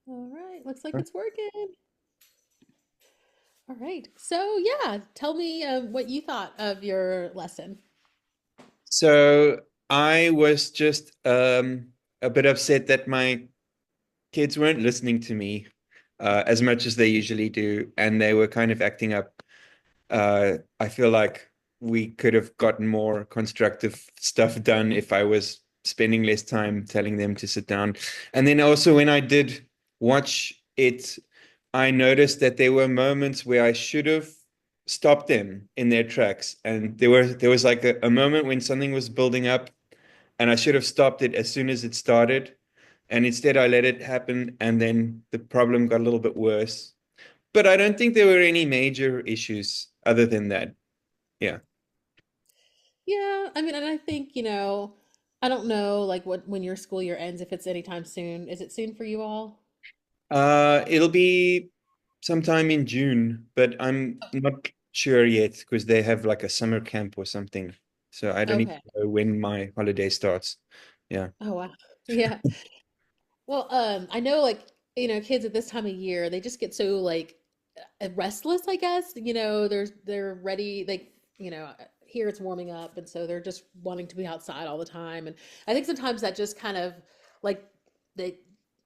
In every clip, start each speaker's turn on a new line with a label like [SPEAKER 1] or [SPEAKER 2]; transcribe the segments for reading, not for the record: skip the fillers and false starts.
[SPEAKER 1] All right, looks like it's working. All right. So yeah, tell me what you thought of your lesson.
[SPEAKER 2] So I was just a bit upset that my kids weren't listening to me as much as they usually do, and they were kind of acting up. I feel like we could have gotten more constructive stuff done if I was spending less time telling them to sit down. And then also when I did watch it, I noticed that there were moments where I should have stopped them in their tracks. And there was like a moment when something was building up and I should have stopped it as soon as it started. And instead I let it happen and then the problem got a little bit worse. But I don't think there were any major issues other than that. Yeah.
[SPEAKER 1] Yeah, I mean, and I think, I don't know like what when your school year ends, if it's anytime soon. Is it soon for you all?
[SPEAKER 2] It'll be sometime in June, but I'm not sure yet because they have like a summer camp or something. So I don't even
[SPEAKER 1] Okay.
[SPEAKER 2] know when my holiday starts. Yeah.
[SPEAKER 1] Oh wow. Yeah. Well, I know like, kids at this time of year, they just get so like restless, I guess. They're ready, like, here it's warming up, and so they're just wanting to be outside all the time. And I think sometimes that just kind of like they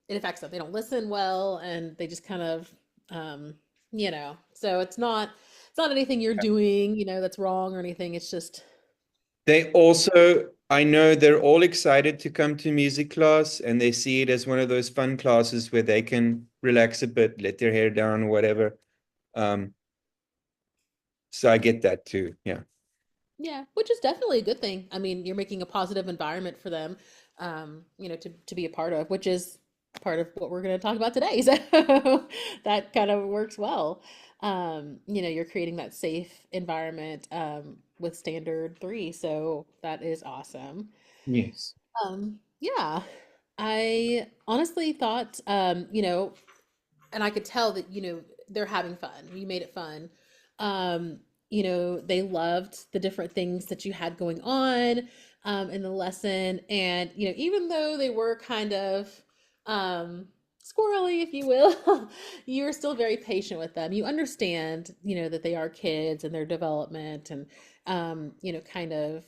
[SPEAKER 1] it affects them. They don't listen well and they just kind of so it's not anything you're doing, that's wrong or anything. It's just
[SPEAKER 2] They also, I know they're all excited to come to music class and they see it as one of those fun classes where they can relax a bit, let their hair down, or whatever. Um, so I get that too. Yeah.
[SPEAKER 1] Yeah, which is definitely a good thing. I mean, you're making a positive environment for them, to be a part of, which is part of what we're going to talk about today. So that kind of works well. You're creating that safe environment with standard three, so that is awesome.
[SPEAKER 2] Yes.
[SPEAKER 1] Yeah, I honestly thought, and I could tell that, they're having fun. You made it fun. They loved the different things that you had going on in the lesson. And, even though they were kind of squirrely, if you will, you're still very patient with them. You understand, that they are kids and their development and, kind of,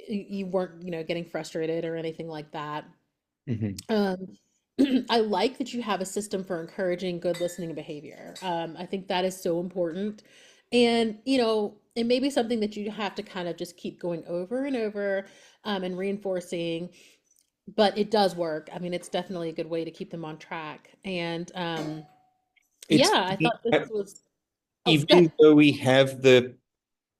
[SPEAKER 1] you weren't, getting frustrated or anything like that.
[SPEAKER 2] Hmm.
[SPEAKER 1] Um, I like that you have a system for encouraging good listening behavior. I think that is so important. And, it may be something that you have to kind of just keep going over and over and reinforcing, but it does work. I mean, it's definitely a good way to keep them on track. And
[SPEAKER 2] It's
[SPEAKER 1] yeah, I thought this was, oh, good.
[SPEAKER 2] even though we have the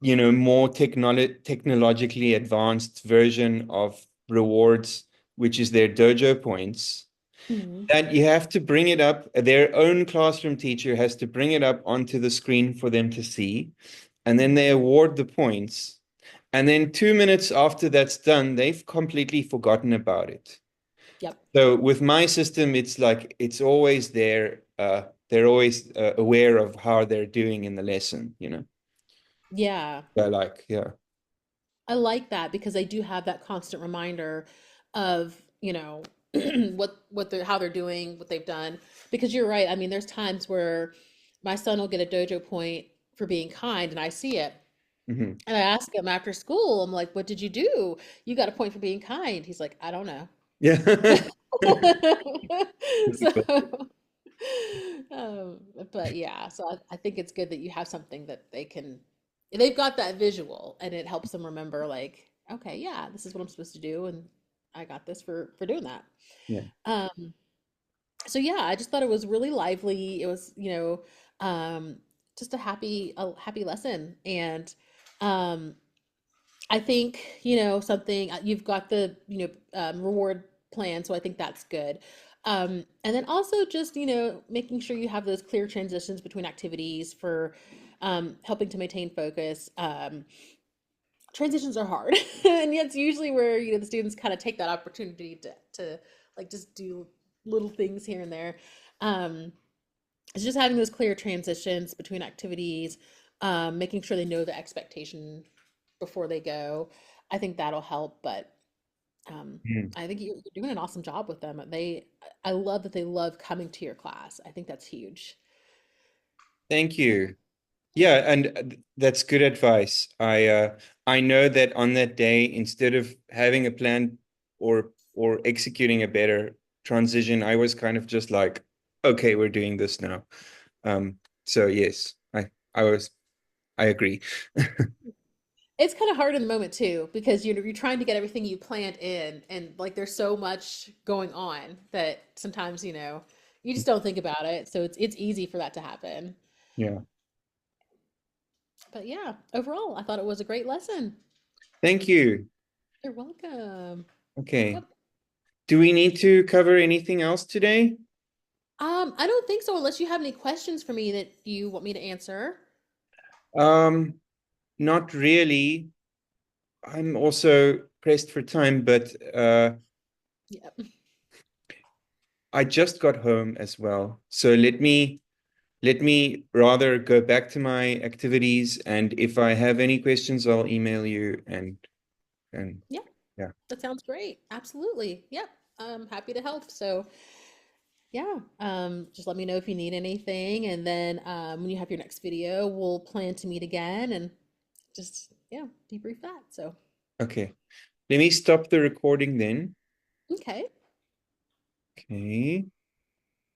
[SPEAKER 2] more technologically advanced version of rewards, which is their dojo points,
[SPEAKER 1] Mhm.
[SPEAKER 2] that you have to bring it up. Their own classroom teacher has to bring it up onto the screen for them to see, and then they award the points. And then 2 minutes after that's done, they've completely forgotten about it.
[SPEAKER 1] Yep.
[SPEAKER 2] So with my system, it's like it's always there. They're always aware of how they're doing in the lesson.
[SPEAKER 1] Yeah.
[SPEAKER 2] They're like, yeah.
[SPEAKER 1] I like that because I do have that constant reminder of, what they're how they're doing, what they've done. Because you're right. I mean, there's times where my son will get a dojo point for being kind and I see it.
[SPEAKER 2] Mhm.
[SPEAKER 1] And I ask him after school, I'm like, what did you do? You got a point for being kind. He's like, I don't know.
[SPEAKER 2] Yeah.
[SPEAKER 1] So, um, but yeah, so I think it's good that you have something that they've got that visual and it helps them remember, like, okay, yeah, this is what I'm supposed to do, and I got this for doing that.
[SPEAKER 2] Yeah.
[SPEAKER 1] Um, so yeah, I just thought it was really lively. It was, just a happy lesson, and um, I think, something you've got the, reward plan, so I think that's good. And then also just, making sure you have those clear transitions between activities for helping to maintain focus. Transitions are hard, and it's usually where, the students kind of take that opportunity to like just do little things here and there. Um, it's just having those clear transitions between activities, making sure they know the expectation before they go. I think that'll help. But Um,
[SPEAKER 2] Mm.
[SPEAKER 1] I think you're doing an awesome job with them. I love that they love coming to your class. I think that's huge.
[SPEAKER 2] Thank you. Yeah, and that's good advice. I know that on that day, instead of having a plan or executing a better transition, I was kind of just like, okay, we're doing this now. So yes, I agree.
[SPEAKER 1] It's kind of hard in the moment too, because you're trying to get everything you planned in, and like there's so much going on that sometimes you just don't think about it. So it's easy for that to happen.
[SPEAKER 2] Yeah.
[SPEAKER 1] But yeah, overall, I thought it was a great lesson.
[SPEAKER 2] Thank you.
[SPEAKER 1] You're welcome.
[SPEAKER 2] Okay.
[SPEAKER 1] Yep.
[SPEAKER 2] Do we need to cover anything else today?
[SPEAKER 1] I don't think so, unless you have any questions for me that you want me to answer.
[SPEAKER 2] Um, Not really. I'm also pressed for time, but
[SPEAKER 1] Yep.
[SPEAKER 2] I just got home as well. So let me rather go back to my activities, and if I have any questions, I'll email you and
[SPEAKER 1] Yeah,
[SPEAKER 2] yeah.
[SPEAKER 1] that sounds great. Absolutely. Yep. I'm happy to help. So yeah, just let me know if you need anything, and then when you have your next video, we'll plan to meet again and just yeah, debrief that. So
[SPEAKER 2] Okay. Let me stop the recording then.
[SPEAKER 1] okay.
[SPEAKER 2] Okay.